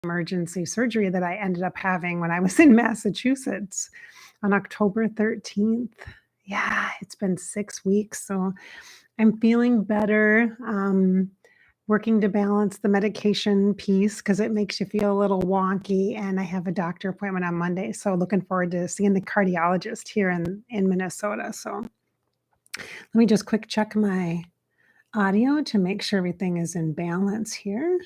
emergency surgery that I ended up having when I was in Massachusetts on October 13th. Yeah, it's been 6 weeks, so I'm feeling better. Working to balance the medication piece because it makes you feel a little wonky, and I have a doctor appointment on Monday, so looking forward to seeing the cardiologist here in Minnesota. So let me just quick check my audio to make sure everything is in balance here.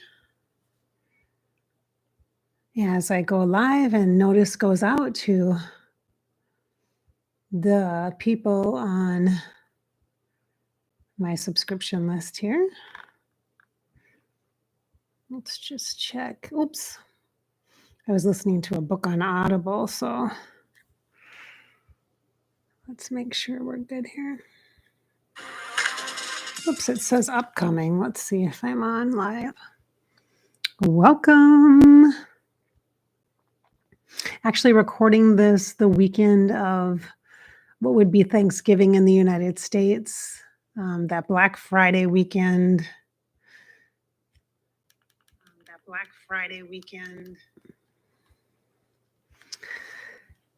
As I go live, and notice goes out to the people on my subscription list here. Let's just check. Oops. I was listening to a book on Audible, so let's make sure we're good here. Oops, it says upcoming. Let's see if I'm on live. Welcome. Actually recording this the weekend of what would be Thanksgiving in the United States, that Black Friday weekend.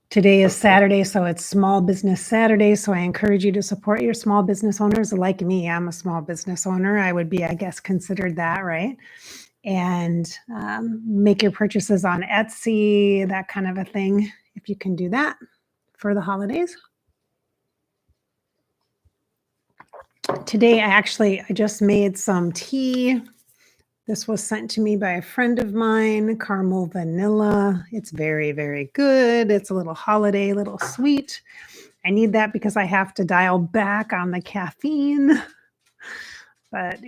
Today is Saturday, so it's Small Business Saturday. So I encourage you to support your small business owners. Like me, I'm a small business owner. I would be, I guess, considered that, right? And make your purchases on Etsy, that kind of a thing, if you can do that for the holidays. Today, I just made some tea. This was sent to me by a friend of mine, caramel vanilla. It's very, very good. It's a little holiday, little sweet. I need that because I have to dial back on the caffeine. But,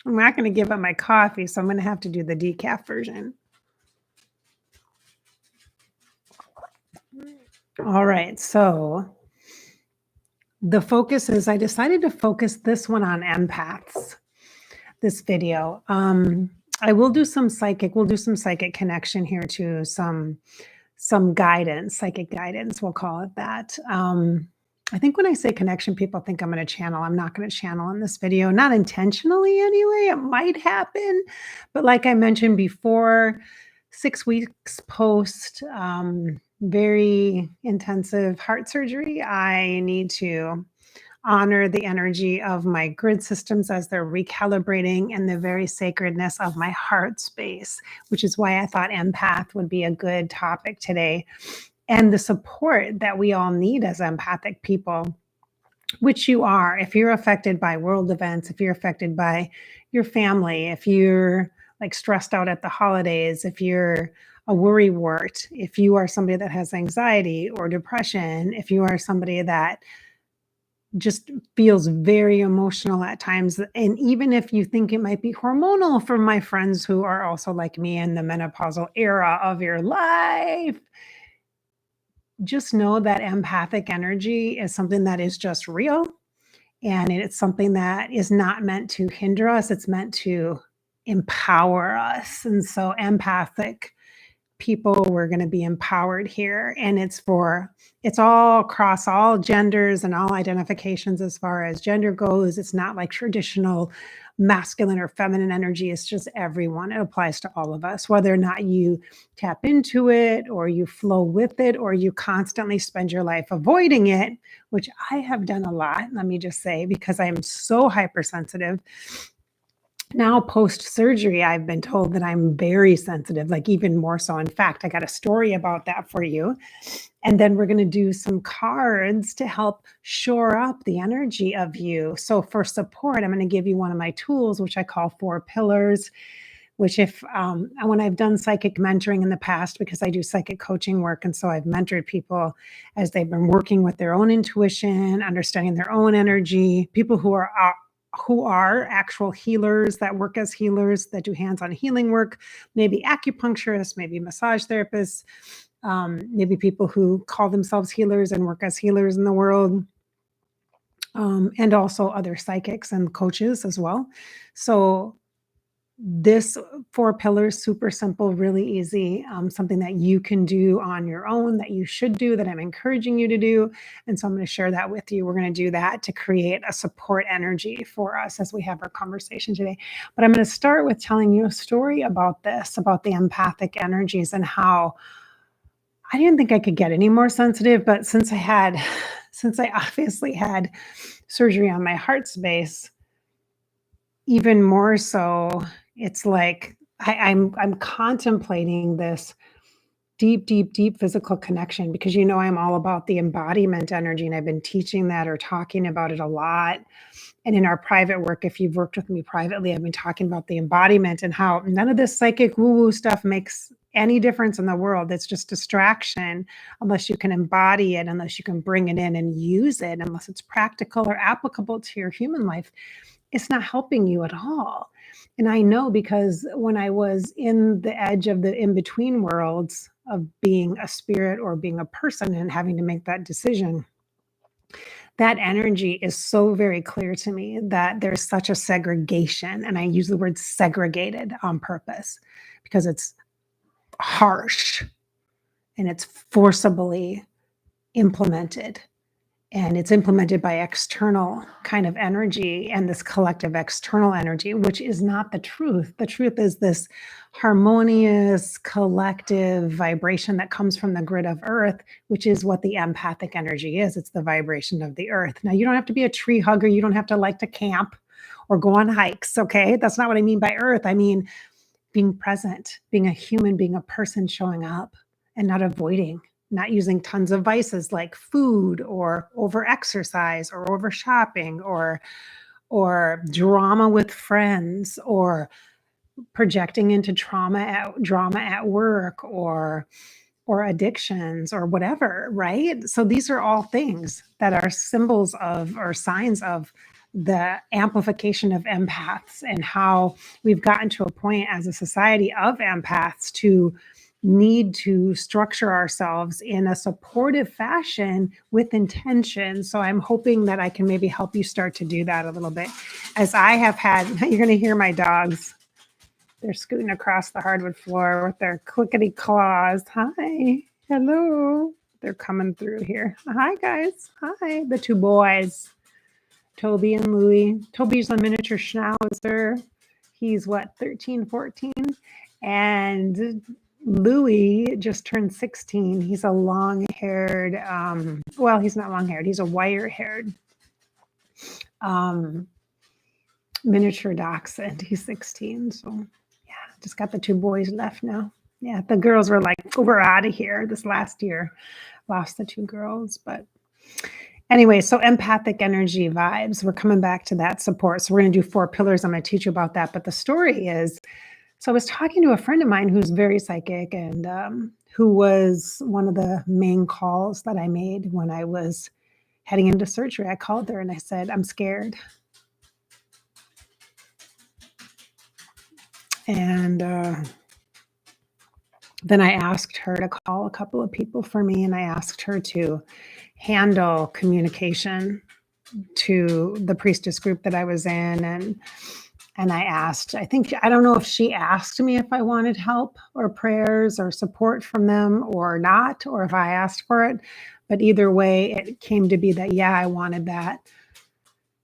I'm not going to give up my coffee, so I'm going to have to do the decaf version. All right, so the focus is, I decided to focus this one on empaths. This video. We'll do some psychic connection here to some guidance, psychic guidance, we'll call it that. I think when I say connection, people think I'm going to channel. I'm not going to channel in this video, not intentionally anyway. It might happen, but like I mentioned before, 6 weeks post very intensive heart surgery, I need to honor the energy of my grid systems as they're recalibrating and the very sacredness of my heart space, which is why I thought empath would be a good topic today. And the support that we all need as empathic people, which you are, if you're affected by world events, if you're affected by your family, if you're like stressed out at the holidays, if you're a worrywart, if you are somebody that has anxiety or depression, if you are somebody that just feels very emotional at times. And even if you think it might be hormonal, for my friends who are also like me in the menopausal era of your life, just know that empathic energy is something that is just real. And it's something that is not meant to hinder us. It's meant to empower us. And so empathic people, we're going to be empowered here, and it's all across all genders and all identifications as far as gender goes. It's not like traditional masculine or feminine energy. It's just everyone. It applies to all of us, whether or not you tap into it or you flow with it or you constantly spend your life avoiding it, which I have done a lot, let me just say, because I'm so hypersensitive. Now, post-surgery, I've been told that I'm very sensitive, like even more so. In fact, I got a story about that for you. And then we're going to do some cards to help shore up the energy of you. So for support, I'm going to give you one of my tools, which I call 4 pillars, which when I've done psychic mentoring in the past, because I do psychic coaching work, and so I've mentored people as they've been working with their own intuition, understanding their own energy, people who are actual healers, that work as healers, that do hands-on healing work, maybe acupuncturists, maybe massage therapists, maybe people who call themselves healers and work as healers in the world, and also other psychics and coaches as well. So This 4 pillars, super simple, really easy, something that you can do on your own, that you should do, that I'm encouraging you to do. And so I'm going to share that with you. We're going to do that to create a support energy for us as we have our conversation today. But I'm going to start with telling you a story about this, about the empathic energies, and how I didn't think I could get any more sensitive, but since I obviously had surgery on my heart space, even more so, it's like I'm contemplating this deep, deep, deep physical connection, because I'm all about the embodiment energy, and I've been teaching that or talking about it a lot. And in our private work, if you've worked with me privately, I've been talking about the embodiment and how none of this psychic woo-woo stuff makes any difference in the world. It's just distraction unless you can embody it, unless you can bring it in and use it, unless it's practical or applicable to your human life. It's not helping you at all. And I know, because when I was in the edge of the in-between worlds of being a spirit or being a person and having to make that decision, that energy is so very clear to me that there's such a segregation. And I use the word segregated on purpose because it's harsh and it's forcibly implemented. And it's implemented by external kind of energy, and this collective external energy, which is not the truth. The truth is this harmonious collective vibration that comes from the grid of earth, which is what the empathic energy is. It's the vibration of the earth. Now, you don't have to be a tree hugger. You don't have to like to camp or go on hikes. Okay. That's not what I mean by earth. I mean being present, being a human, being a person, showing up and not avoiding, not using tons of vices like food or over exercise or over shopping or drama with friends or projecting into drama at work or addictions or whatever, right? So these are all things that are symbols of or signs of the amplification of empaths, and how we've gotten to a point as a society of empaths to need to structure ourselves in a supportive fashion with intention. So I'm hoping that I can maybe help you start to do that a little bit. As I have had, you're going to hear my dogs. They're scooting across the hardwood floor with their clickety claws. Hi. Hello. They're coming through here. Hi, guys. Hi. The 2 boys, Toby and Louie. Toby's a miniature schnauzer. He's 13, 14. And Louie just turned 16. He's a long-haired, well, he's not long-haired. He's a wire-haired miniature dachshund. He's 16. So, yeah, just got the 2 boys left now. Yeah, the girls were like, oh, we're out of here this last year. Lost the 2 girls, but anyway, so empathic energy vibes. We're coming back to that support. So we're going to do 4 pillars. I'm going to teach you about that. But the story is, so I was talking to a friend of mine who's very psychic, and who was one of the main calls that I made when I was heading into surgery. I called her and I said, I'm scared. And then I asked her to call a couple of people for me, and I asked her to handle communication to the priestess group that I was in. And I asked, I don't know if she asked me if I wanted help or prayers or support from them or not, or if I asked for it. But either way, it came to be that, yeah, I wanted that,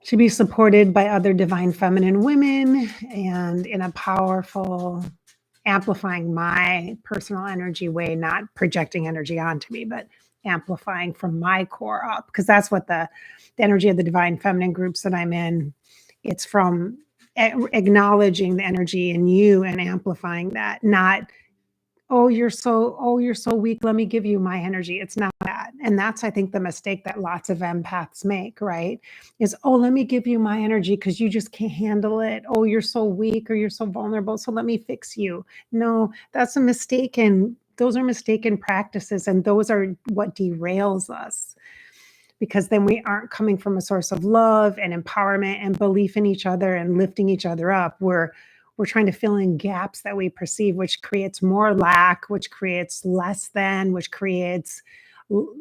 to be supported by other divine feminine women, and in a powerful, amplifying my personal energy way, not projecting energy onto me, but amplifying from my core up. Because that's what the energy of the divine feminine groups that I'm in, it's from acknowledging the energy in you and amplifying that, not, oh, you're so weak, let me give you my energy. It's not that. And that's, I think, the mistake that lots of empaths make, right? Is, oh, let me give you my energy because you just can't handle it. Oh, you're so weak or you're so vulnerable, so let me fix you. No, those are mistaken practices, and those are what derails us. Because then we aren't coming from a source of love and empowerment and belief in each other and lifting each other up. We're trying to fill in gaps that we perceive, which creates more lack, which creates less than, which creates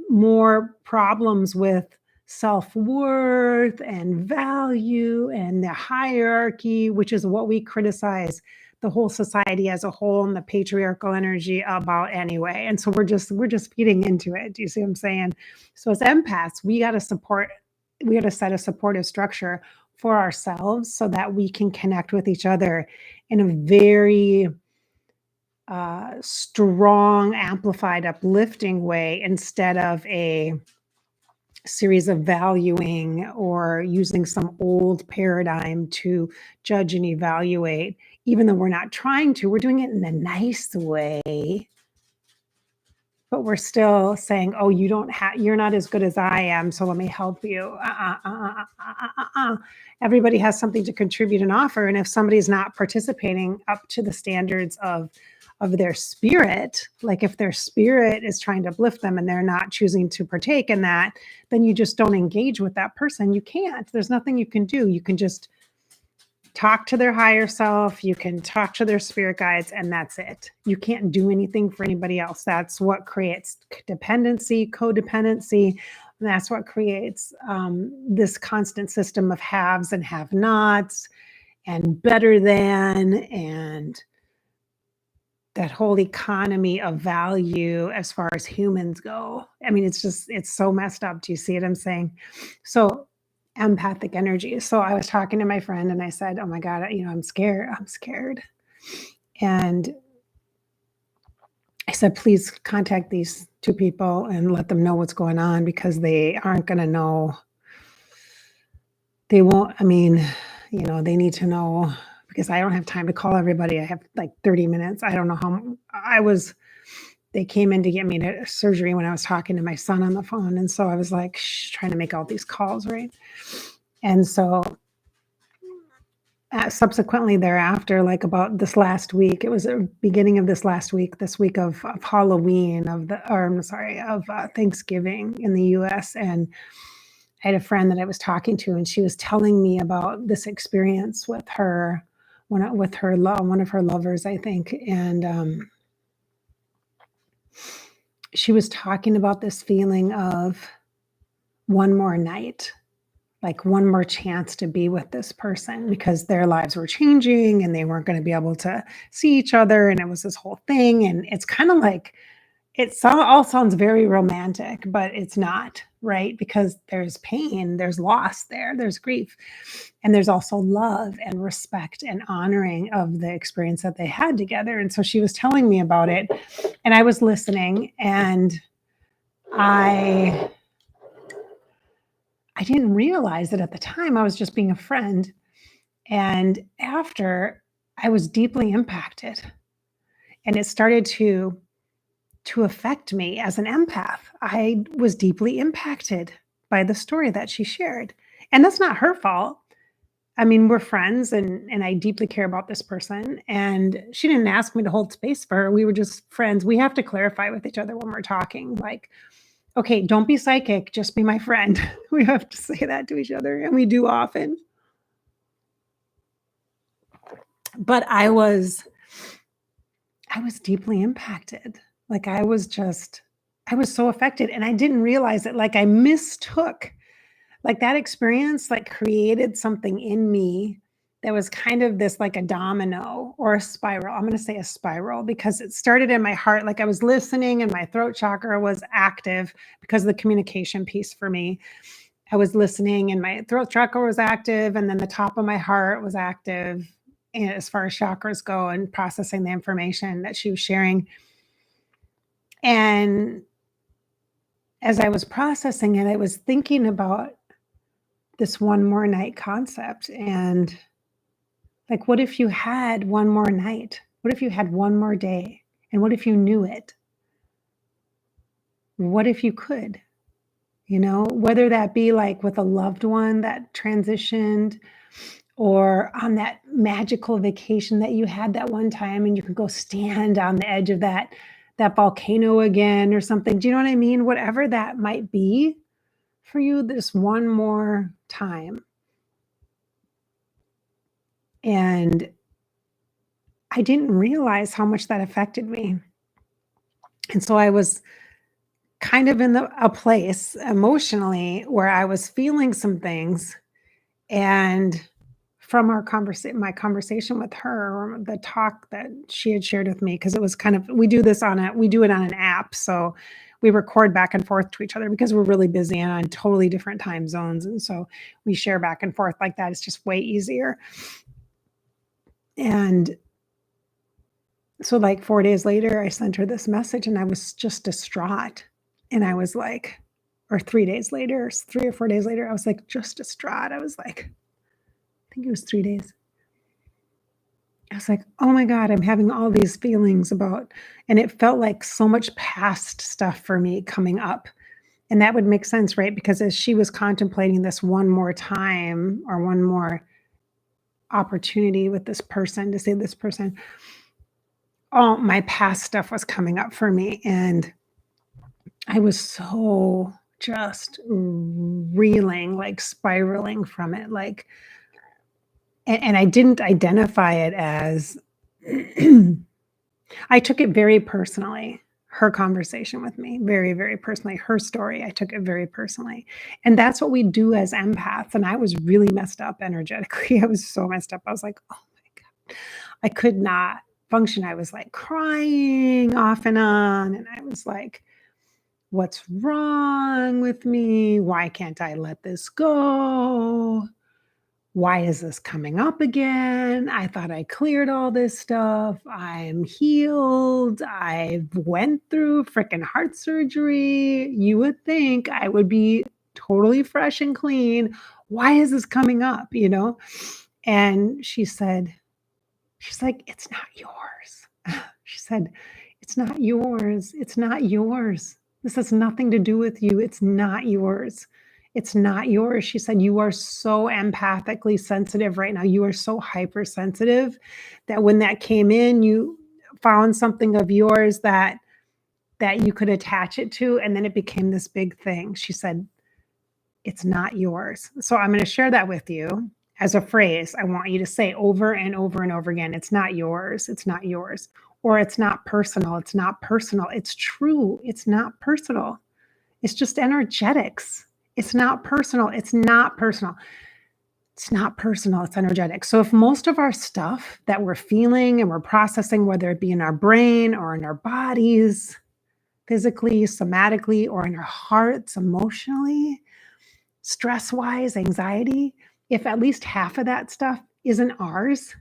more problems with self-worth and value and the hierarchy, which is what we criticize the whole society as a whole and the patriarchal energy about anyway. And so we're just feeding into it. Do you see what I'm saying? So as empaths, we got to set a supportive structure for ourselves so that we can connect with each other in a very strong, amplified, uplifting way instead of a series of valuing or using some old paradigm to judge and evaluate. Even though we're not trying to, we're doing it in a nice way, but we're still saying, oh, you're not as good as I am, so let me help you. Everybody has something to contribute and offer, and if somebody's not participating up to the standards of their spirit, like if their spirit is trying to uplift them and they're not choosing to partake in that, then you just don't engage with that person. You can't. There's nothing you can do. You can just talk to their higher self. You can talk to their spirit guides, and that's it. You can't do anything for anybody else. That's what creates dependency, codependency. And that's what creates this constant system of haves and have-nots and better than, and that whole economy of value as far as humans go. I mean, it's so messed up. Do you see what I'm saying? So empathic energy. So I was talking to my friend and I said, oh my God, I'm scared. And I said, please contact these two people and let them know what's going on, because they aren't going to know. They won't, they need to know, because I don't have time to call everybody. I have like 30 minutes. I don't know how they came in to get me to surgery when I was talking to my son on the phone. And so I was like, trying to make all these calls, right? And so subsequently thereafter, like about this last week, it was the beginning of this week of Halloween, of Thanksgiving in the US. And I had a friend that I was talking to, and she was telling me about this experience with one of her lovers, I think. And she was talking about this feeling of one more night, like one more chance to be with this person, because their lives were changing and they weren't going to be able to see each other. And it was this whole thing. And it's kind of like, all sounds very romantic, but it's not, right? Because there's pain, there's loss there's grief, and there's also love and respect and honoring of the experience that they had together. And so she was telling me about it, and I was listening, and I didn't realize that at the time. I was just being a friend. And after, I was deeply impacted, and it started to affect me as an empath. I was deeply impacted by the story that she shared. And that's not her fault. I mean, we're friends, and I deeply care about this person. And she didn't ask me to hold space for her. We were just friends. We have to clarify with each other when we're talking, like, okay, don't be psychic, just be my friend. We have to say that to each other, and we do often. But I was deeply impacted. Like I was so affected, and I didn't realize it. Like I mistook, like that experience, like created something in me that was kind of this, like a domino or a spiral. I'm going to say a spiral, because it started in my heart. Like I was listening and my throat chakra was active because of the communication piece for me. I was listening and my throat chakra was active, and then the top of my heart was active as far as chakras go, and processing the information that she was sharing. And as I was processing it, I was thinking about this one more night concept. And like, what if you had one more night? What if you had one more day? And what if you knew it? What if you could? Whether that be like with a loved one that transitioned, or on that magical vacation that you had that one time, and you could go stand on the edge of that volcano again or something. Do you know what I mean? Whatever that might be for you, this one more time. And I didn't realize how much that affected me. And so I was kind of in a place emotionally where I was feeling some things, and from my conversation with her, or the talk that she had shared with me, because it was kind of, we do it on an app, so we record back and forth to each other because we're really busy and on totally different time zones, and so we share back and forth like that. It's just way easier. And so like 4 days later, I sent her this message and I was just distraught. And I was like, or 3 days later, 3 or 4 days later, I was like, just distraught. I was like, I think it was 3 days. I was like, oh my God, I'm having all these feelings about, and it felt like so much past stuff for me coming up. And that would make sense, right? Because as she was contemplating this one more time or one more opportunity with this person to see this person, all my past stuff was coming up for me. And I was so just reeling, like spiraling from it. Like, and I didn't identify it as, I took it very personally. Her conversation with me, very, very personally. Her story, I took it very personally. And that's what we do as empaths. And I was really messed up energetically. I was so messed up. I was like, oh my God, I could not function. I was like crying off and on. And I was like, what's wrong with me? Why can't I let this go? Why is this coming up again? I thought I cleared all this stuff. I'm healed. I went through freaking heart surgery. You would think I would be totally fresh and clean. Why is this coming up? And she's like, it's not yours. She said, it's not yours. It's not yours. This has nothing to do with you. It's not yours. It's not yours. She said, you are so empathically sensitive right now. You are so hypersensitive that when that came in, you found something of yours that you could attach it to, and then it became this big thing. She said, it's not yours. So I'm going to share that with you as a phrase. I want you to say over and over and over again, it's not yours. It's not yours. Or it's not personal. It's not personal. It's true. It's not personal. It's just energetics. It's not personal. It's not personal. It's not personal. It's energetic. So if most of our stuff that we're feeling and we're processing, whether it be in our brain or in our bodies, physically, somatically, or in our hearts, emotionally, stress-wise, anxiety, if at least half of that stuff isn't ours,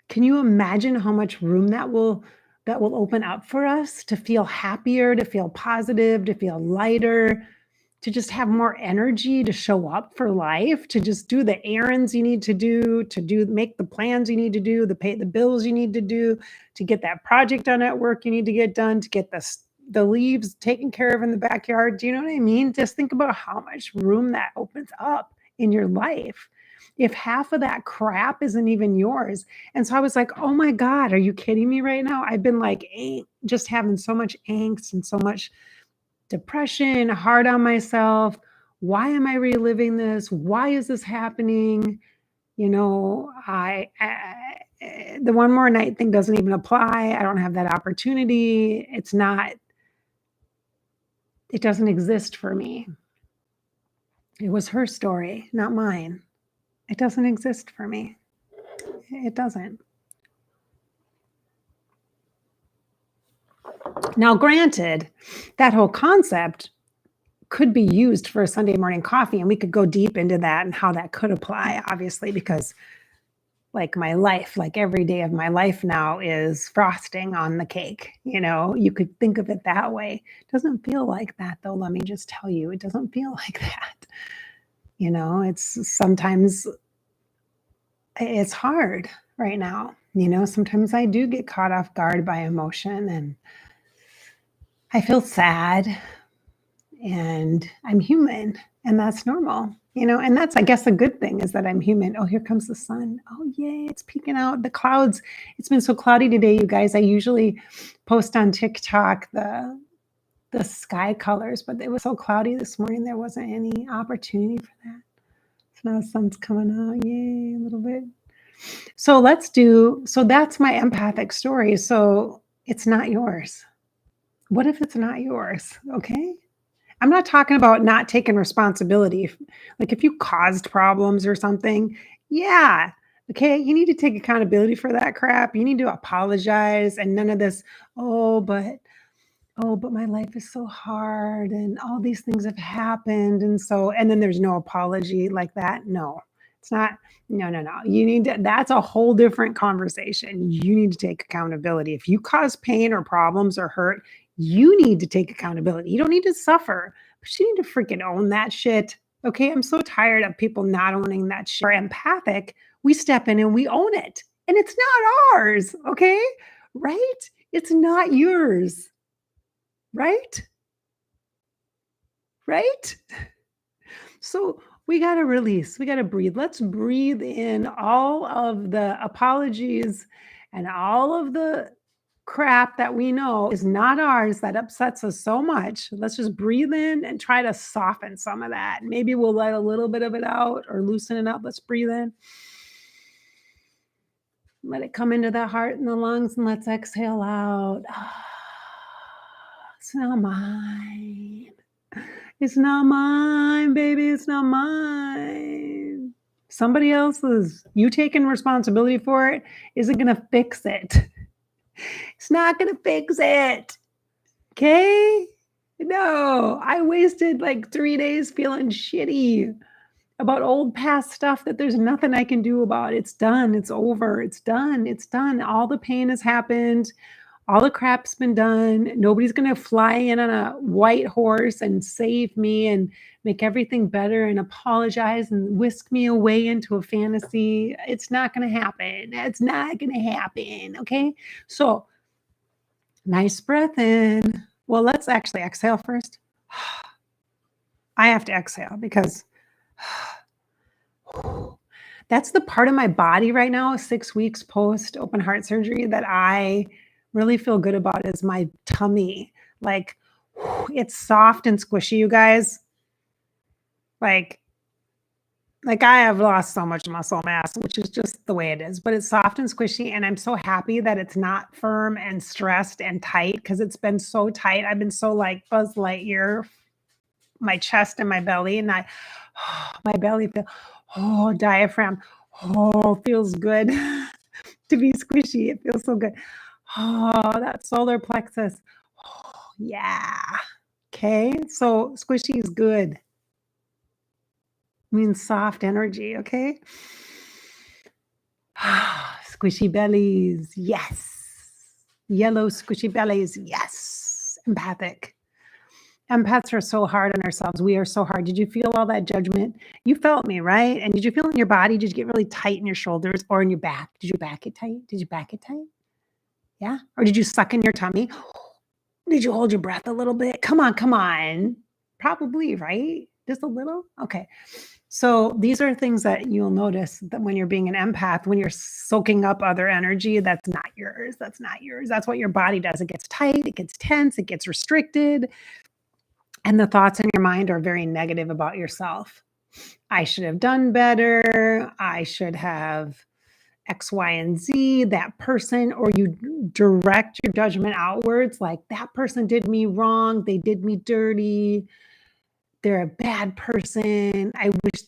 can you imagine how much room that will open up for us to feel happier, to feel positive, to feel lighter, to just have more energy to show up for life, to just do the errands you need to do, make the plans you need to do, to pay the bills you need to do, to get that project done at work you need to get done, to get the leaves taken care of in the backyard. Do you know what I mean? Just think about how much room that opens up in your life if half of that crap isn't even yours. And so I was like, oh my God, are you kidding me right now? I've been like just having so much angst and so much depression, hard on myself. Why am I reliving this? Why is this happening? I the one more night thing doesn't even apply. I don't have that opportunity. It doesn't exist for me. It was her story, not mine. It doesn't exist for me. It doesn't. Now, granted, that whole concept could be used for a Sunday morning coffee, and we could go deep into that and how that could apply, obviously, because like my life, like every day of my life now is frosting on the cake. You could think of it that way. It doesn't feel like that, though. Let me just tell you, it doesn't feel like that. Sometimes it's hard right now. Sometimes I do get caught off guard by emotion and I feel sad, and I'm human, and that's normal, and that's, I guess, a good thing is that I'm human. Oh, here comes the sun. Oh, yay, it's peeking out. The clouds. It's been so cloudy today, you guys. I usually post on TikTok the sky colors, but it was so cloudy this morning, there wasn't any opportunity for that. So now the sun's coming out. Yay, a little bit. So that's my empathic story. So it's not yours. What if it's not yours? Okay. I'm not talking about not taking responsibility. Like if you caused problems or something, yeah. Okay. You need to take accountability for that crap. You need to apologize and none of this, oh, but my life is so hard and all these things have happened. And then there's no apology like that. No, it's not. No, no, no. You need to, that's a whole different conversation. You need to take accountability. If you cause pain or problems or hurt, you need to take accountability. You don't need to suffer, but you need to freaking own that shit. Okay. I'm so tired of people not owning that shit. We're empathic. We step in and we own it. And it's not ours. Okay. Right? It's not yours. Right? Right? So we got to release, we got to breathe. Let's breathe in all of the apologies and all of the crap that we know is not ours that upsets us so much. Let's just breathe in and try to soften some of that. Maybe we'll let a little bit of it out or loosen it up. Let's breathe in. Let it come into the heart and the lungs, and let's exhale out. It's not mine. It's not mine, baby. It's not mine. Somebody else's. You taking responsibility for it isn't going to fix it. It's not going to fix it. Okay? No, I wasted like 3 days feeling shitty about old past stuff that there's nothing I can do about. It's done. It's over. It's done. It's done. All the pain has happened. All the crap's been done. Nobody's going to fly in on a white horse and save me and make everything better and apologize and whisk me away into a fantasy. It's not going to happen. It's not going to happen. Okay. So nice breath in. Well, let's actually exhale first. I have to exhale because that's the part of my body right now, 6 weeks post open heart surgery, that I really feel good about is my tummy. Like, it's soft and squishy, you guys. Like, I have lost so much muscle mass, which is just the way it is, but it's soft and squishy. And I'm so happy that it's not firm and stressed and tight because it's been so tight. I've been so like Buzz Lightyear, my chest and my belly, and my belly feel, diaphragm, feels good to be squishy. It feels so good. Oh, that solar plexus. Oh, yeah. Okay. So squishy is good. Means soft energy. Okay. Squishy bellies. Yes. Yellow squishy bellies. Yes. Empathic. Empaths are so hard on ourselves. We are so hard. Did you feel all that judgment? You felt me, right? And did you feel it in your body? Did you get really tight in your shoulders or in your back? Did your back get tight? Did your back get tight? Yeah. Or did you suck in your tummy? Did you hold your breath a little bit? Come on, come on. Probably, right? Just a little? Okay. So these are things that you'll notice that when you're being an empath, when you're soaking up other energy, that's not yours. That's not yours. That's what your body does. It gets tight, it gets tense, it gets restricted. And the thoughts in your mind are very negative about yourself. I should have done better. I should have X, Y, and Z, that person, or you direct your judgment outwards like that person did me wrong. They did me dirty. They're a bad person. I wish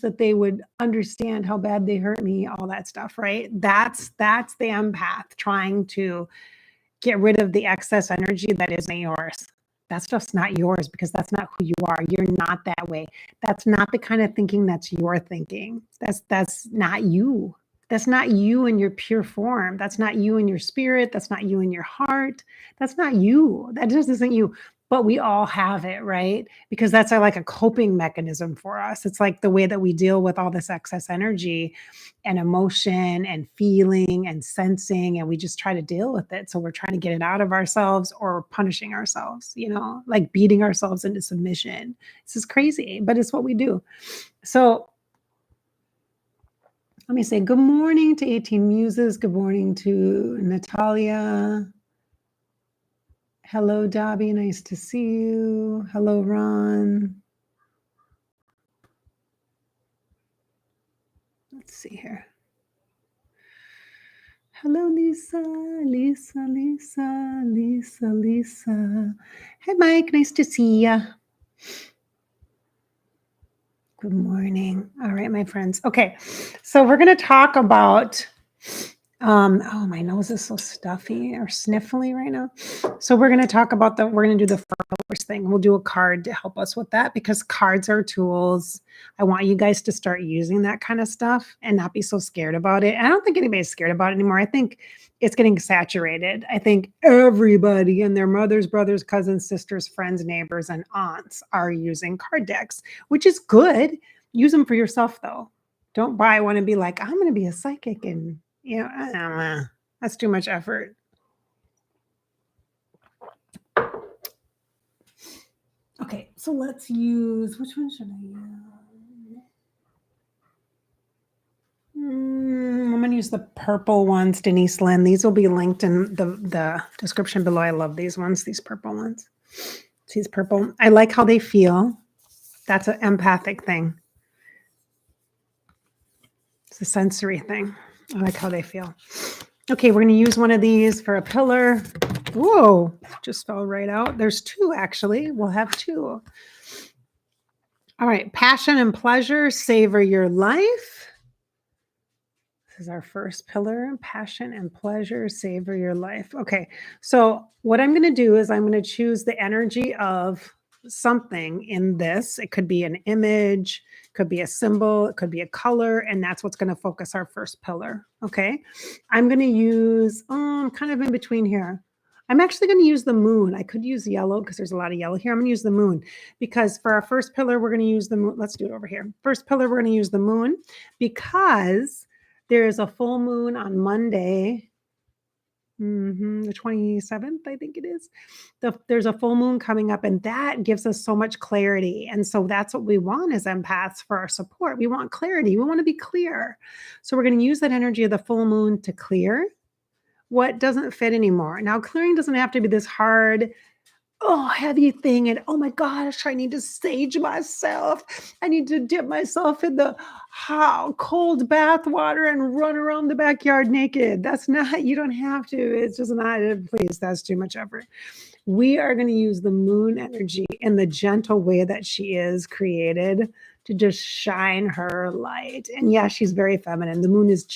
that they would understand how bad they hurt me, all that stuff, right? That's the empath trying to get rid of the excess energy that isn't yours. That stuff's not yours because that's not who you are. You're not that way. That's not the kind of thinking that's your thinking. That's not you. That's not you in your pure form. That's not you in your spirit. That's not you in your heart. That's not you. That just isn't you. But we all have it, right? Because that's like a coping mechanism for us. It's like the way that we deal with all this excess energy and emotion and feeling and sensing, and we just try to deal with it. So we're trying to get it out of ourselves or punishing ourselves, like beating ourselves into submission. This is crazy, but it's what we do. So let me say good morning to 18 Muses. Good morning to Natalia. Hello, Dobby. Nice to see you. Hello, Ron. Let's see here. Hello, Lisa, Lisa, Lisa, Lisa, Lisa. Hey, Mike, nice to see ya. Good morning. All right, my friends. Okay, so we're going to talk about, oh, my nose is so stuffy or sniffly right now. So we're going to talk about we're going to do the first thing. We'll do a card to help us with that because cards are tools. I want you guys to start using that kind of stuff and not be so scared about it. I don't think anybody's scared about it anymore. I think it's getting saturated. I think everybody and their mothers, brothers, cousins, sisters, friends, neighbors, and aunts are using card decks, which is good. Use them for yourself, though. Don't buy one and be like, I'm going to be a psychic and that's too much effort. Okay, so let's use, which one should I use? I'm going to use the purple ones, Denise, Linn. These will be linked in the description below. I love these ones, these purple ones. These purple. I like how they feel. That's an empathic thing. It's a sensory thing. I like how they feel. Okay, we're going to use one of these for a pillar. Whoa, just fell right out. There's two, actually. We'll have two. All right, passion and pleasure, savor your life. This is our first pillar, passion and pleasure, savor your life. Okay, so what I'm going to do is I'm going to choose the energy of something in this. It could be an image, could be a symbol, it could be a color, and that's what's going to focus our first pillar. Okay, I'm going to use, I'm kind of in between here. I'm actually going to use the moon. I could use yellow because there's a lot of yellow here. I'm going to use the moon because for our first pillar, we're going to use the moon. Let's do it over here. First pillar, we're going to use the moon because there is a full moon on Monday, the 27th, I think it is. There's a full moon coming up, and that gives us so much clarity. And so that's what we want as empaths for our support. We want clarity. We want to be clear. So we're going to use that energy of the full moon to clear what doesn't fit anymore. Now, clearing doesn't have to be this hard, heavy thing. And oh my gosh, I need to sage myself. I need to dip myself in the cold bath water and run around the backyard naked. That's not, you don't have to. It's just not, please, that's too much effort. We are going to use the moon energy in the gentle way that she is created to just shine her light. And yeah, she's very feminine. The moon is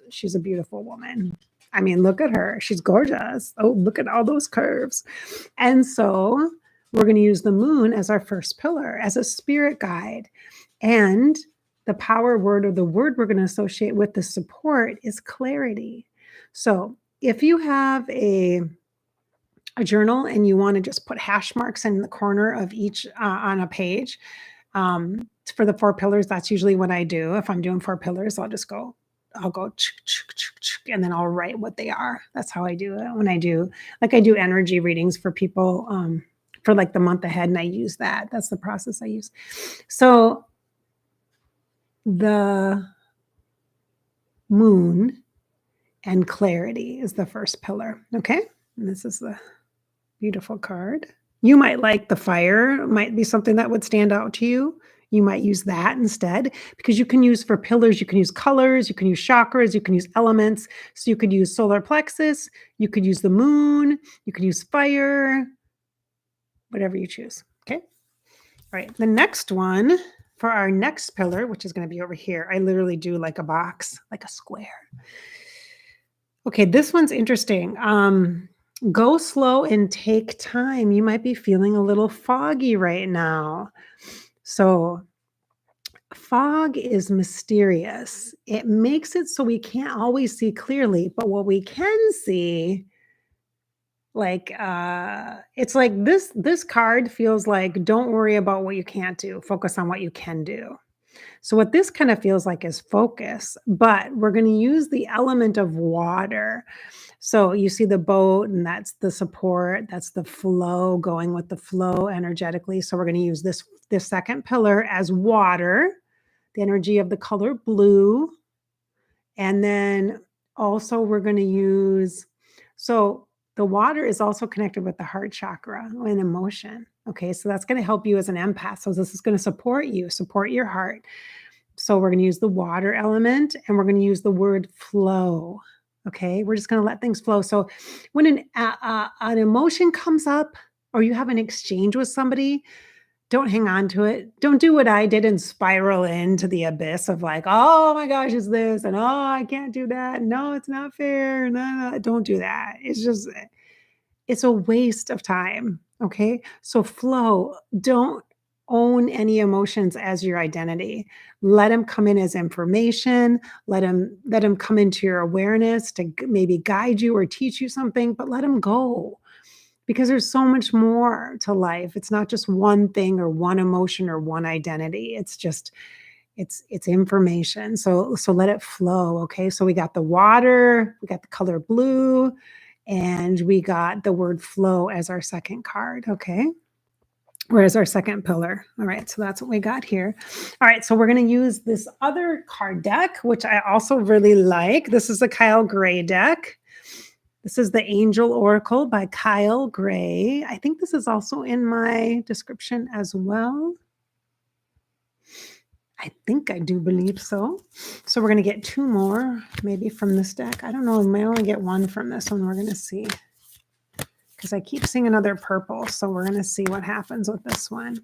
she's a beautiful woman. I mean, look at her. She's gorgeous. Oh, look at all those curves. And so we're going to use the moon as our first pillar, as a spirit guide. And the power word, or the word we're going to associate with the support, is clarity. So if you have a journal and you want to just put hash marks in the corner of each on a page, for the 4 pillars, that's usually what I do. If I'm doing 4 pillars, I'll go and then I'll write what they are. That's how I do it when I do energy readings for people for like the month ahead, and I use that. That's the process I use. So the moon and clarity is the first pillar. Okay, and this is the beautiful card. You might like the fire. It might be something that would stand out to you. You might use that instead, because you can use for pillars, you can use colors, you can use chakras, you can use elements. So you could use solar plexus, you could use the moon, you could use fire, whatever you choose. Okay. All right. The next one for our next pillar, which is going to be over here, I literally do like a box, like a square. Okay. This one's interesting. Go slow and take time. You might be feeling a little foggy right now. So fog is mysterious. It makes it so we can't always see clearly, but what we can see, it's like this card feels like, don't worry about what you can't do, focus on what you can do. So what this kind of feels like is focus, but we're going to use the element of water. So you see the boat, and that's the support, that's the flow, going with the flow energetically. So we're going to use this second pillar as water, the energy of the color blue. And then also we're going to use, so the water is also connected with the heart chakra and emotion. Okay, so that's going to help you as an empath. So this is going to support you, support your heart. So we're going to use the water element, and we're going to use the word flow. Okay, we're just going to let things flow. So when an emotion comes up or you have an exchange with somebody, don't hang on to it. Don't do what I did and spiral into the abyss of like, oh my gosh, it's this, and oh, I can't do that. No, it's not fair. No, no, don't do that. It's a waste of time. Okay. So flow, don't own any emotions as your identity. Let them come in as information. Let them come into your awareness to maybe guide you or teach you something, but let them go because there's so much more to life. It's not just one thing or one emotion or one identity. It's information. So let it flow. Okay. So we got the water, we got the color blue, and we got the word flow as our second card. Okay. Or as our second pillar. All right. So that's what we got here. All right. So we're going to use this other card deck, which I also really like. This is the Kyle Gray deck. This is the Angel Oracle by Kyle Gray. I think this is also in my description as well. I think I do believe so. So we're going to get two more maybe from this deck. I don't know. We might only get one from this one. We're going to see. Because I keep seeing another purple. So we're going to see what happens with this one.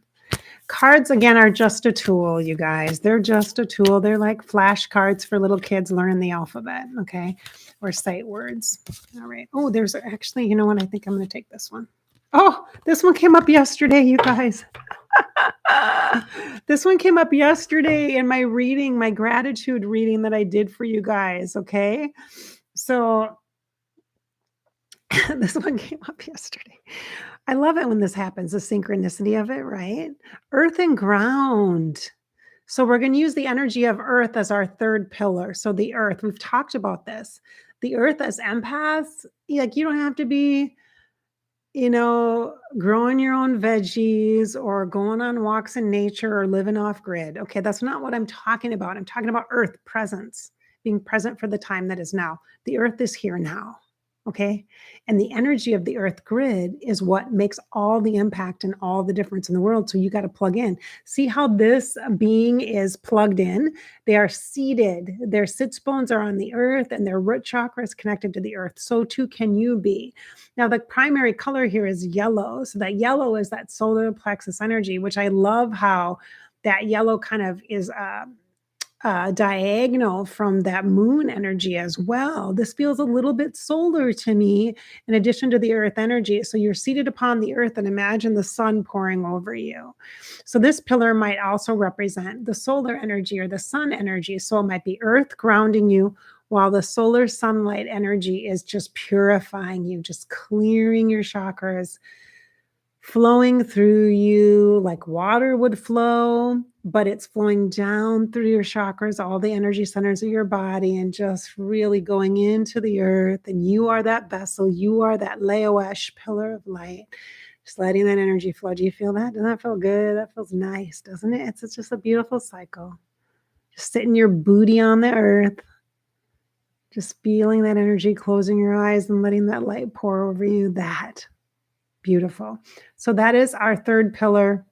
Cards, again, are just a tool, you guys. They're just a tool. They're like flashcards for little kids learning the alphabet, okay? Or sight words. All right. Oh, there's actually, you know what? I think I'm going to take this one. Oh, this one came up yesterday, you guys. This one came up yesterday in my reading, my gratitude reading that I did for you guys, okay? So this one came up yesterday. I love it when this happens, the synchronicity of it, right? Earth and ground. So we're going to use the energy of earth as our third pillar. So the earth, we've talked about this. The earth as empaths, like you don't have to be, growing your own veggies or going on walks in nature or living off grid. Okay, that's not what I'm talking about. I'm talking about earth presence, being present for the time that is now. The earth is here now. Okay. And the energy of the earth grid is what makes all the impact and all the difference in the world. So you got to plug in. See how this being is plugged in? They are seated. Their sits bones are on the earth and their root chakra is connected to the earth. So too can you be. Now, the primary color here is yellow. So that yellow is that solar plexus energy, which I love how that yellow kind of is diagonal from that moon energy as well. This feels a little bit solar to me in addition to the earth energy. So you're seated upon the earth and imagine the sun pouring over you. So this pillar might also represent the solar energy or the sun energy. So it might be earth grounding you while the solar sunlight energy is just purifying you, just clearing your chakras, flowing through you like water would flow, but it's flowing down through your chakras, all the energy centers of your body, and just really going into the earth. And you are that vessel. You are that Leoesh pillar of light. Just letting that energy flow. Do you feel that? Doesn't that feel good? That feels nice, doesn't it? It's just a beautiful cycle. Just sitting your booty on the earth. Just feeling that energy, closing your eyes and letting that light pour over you. That. Beautiful. So that is our third pillar,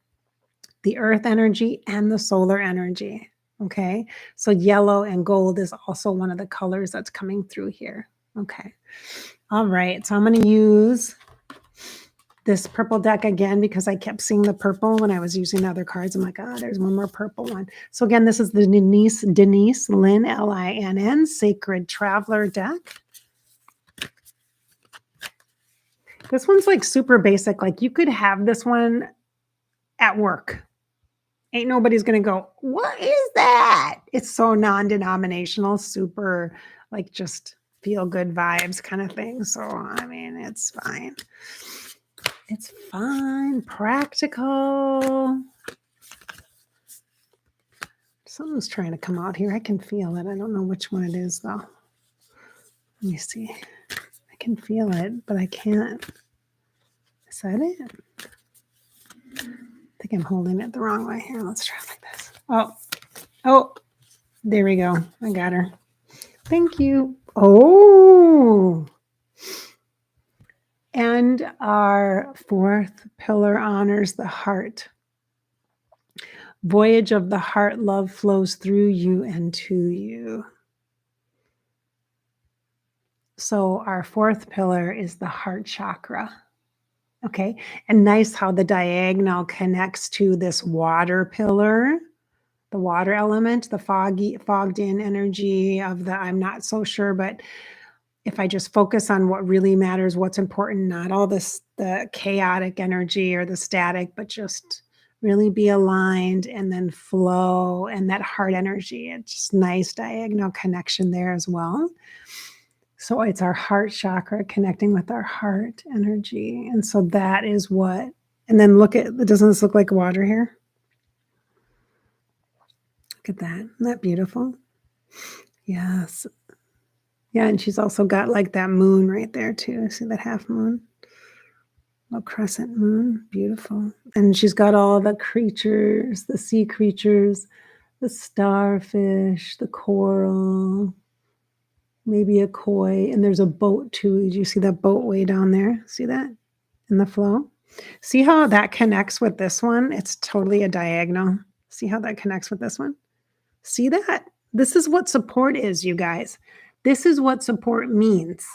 the earth energy and the solar energy. Okay. So yellow and gold is also one of the colors that's coming through here. Okay. All right. So I'm going to use this purple deck again because I kept seeing the purple when I was using other cards. I'm like, there's one more purple one. So again, this is the Denise Linn, Linn, Sacred Traveler deck. This one's like super basic. Like you could have this one at work. Ain't nobody's going to go, what is that? It's so non-denominational, super like just feel good vibes kind of thing. So, I mean, it's fine. It's fine. Practical. Something's trying to come out here. I can feel it. I don't know which one it is though. Let me see. I can feel it, but I can't. Is that it? I think I'm holding it the wrong way here. Let's try it like this. Oh, there we go. I got her. Thank you. Oh. And our fourth pillar honors the heart. Voyage of the heart, love flows through you and to you. So our fourth pillar is the heart chakra. Okay. And nice how the diagonal connects to this water pillar, the water element, the fogged in energy of the I'm not so sure, but if I just focus on what really matters, what's important, not all this, the chaotic energy or the static, but just really be aligned and then flow and that heart energy. It's just nice diagonal connection there as well. So it's our heart chakra connecting with our heart energy. And so that is what, and then look at, doesn't this look like water here? Look at that. Isn't that beautiful? Yes. Yeah, and she's also got like that moon right there too. See that half moon? Little crescent moon. Beautiful. And she's got all the creatures, the sea creatures, the starfish, the coral, maybe a koi, and there's a boat too. Do you see that boat way down there? See that in the flow? See how that connects with this one? It's totally a diagonal. See how that connects with this one? See that? This is what support is, you guys. This is what support means.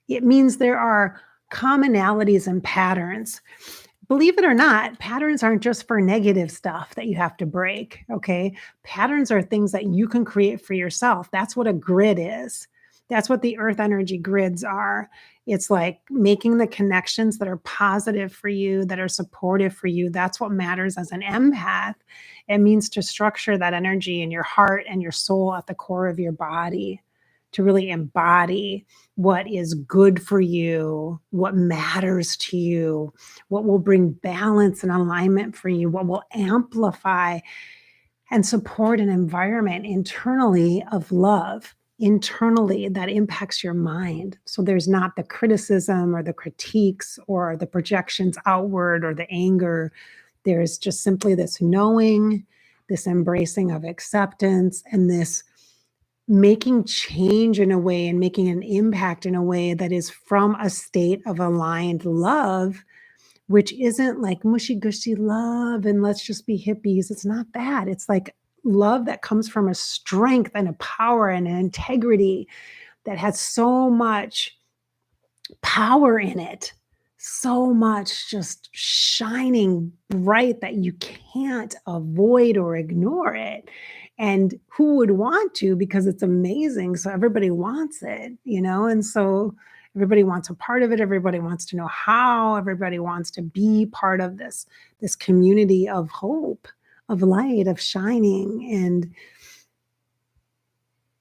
It means there are commonalities and patterns. Believe it or not, patterns aren't just for negative stuff that you have to break, okay? Patterns are things that you can create for yourself. That's what a grid is. That's what the earth energy grids are. It's like making the connections that are positive for you, that are supportive for you. That's what matters as an empath. It means to structure that energy in your heart and your soul at the core of your body, to really embody what is good for you, what matters to you, what will bring balance and alignment for you, what will amplify and support an environment internally of love, internally that impacts your mind. So there's not the criticism or the critiques or the projections outward or the anger. There's just simply this knowing, this embracing of acceptance, and this making change in a way and making an impact in a way that is from a state of aligned love, which isn't like mushy gushy love and let's just be hippies. It's not that. It's like love that comes from a strength and a power and an integrity that has so much power in it, so much just shining bright that you can't avoid or ignore it. And who would want to, because it's amazing. So everybody wants it, and so everybody wants a part of it. Everybody wants to know how. Everybody wants to be part of this community of hope, of light, of shining. And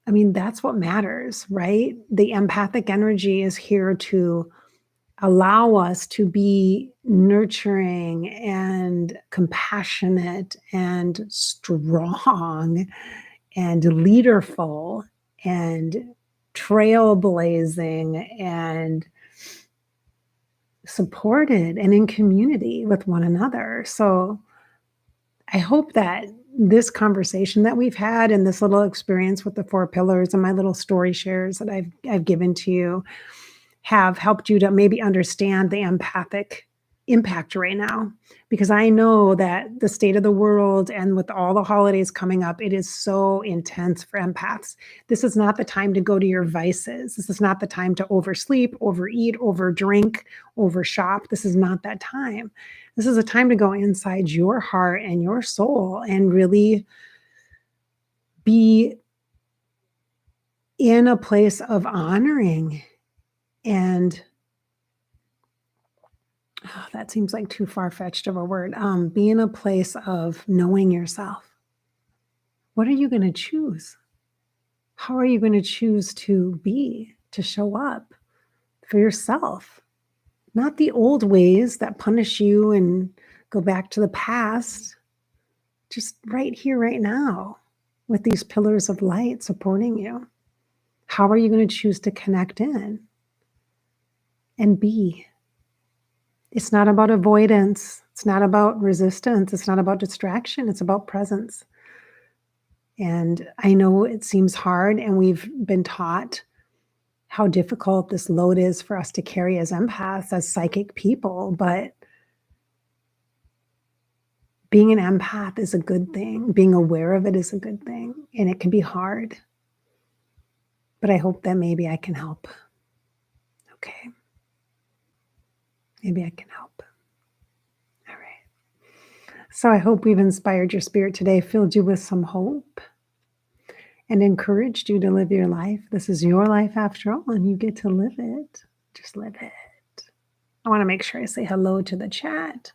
I mean, that's what matters, right? The empathic energy is here to allow us to be nurturing and compassionate and strong and leaderful and trailblazing and supported and in community with one another. So I hope that this conversation that we've had and this little experience with the 4 pillars and my little story shares that I've given to you have helped you to maybe understand the empathic impact right now. Because I know that the state of the world and with all the holidays coming up, it is so intense for empaths. This is not the time to go to your vices. This is not the time to oversleep, overeat, overdrink, overshop. This is not that time. This is a time to go inside your heart and your soul and really be in a place of honoring and that seems like too far-fetched of a word. Be in a place of knowing yourself. What are you going to choose? How are you going to choose to be, to show up for yourself? Not the old ways that punish you and go back to the past. Just right here, right now, with these pillars of light supporting you. How are you going to choose to connect in and be? It's not about avoidance. It's not about resistance. It's not about distraction. It's about presence. And I know it seems hard, and we've been taught how difficult this load is for us to carry as empaths, as psychic people, but being an empath is a good thing. Being aware of it is a good thing, and it can be hard. But I hope that maybe I can help. Okay. Maybe I can help. All right. So I hope we've inspired your spirit today, filled you with some hope, and encouraged you to live your life. This is your life after all, and you get to live it. Just live it. I want to make sure I say hello to the chat.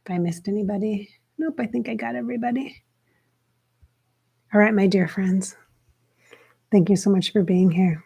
If I missed anybody, nope, I think I got everybody. All right, my dear friends. Thank you so much for being here.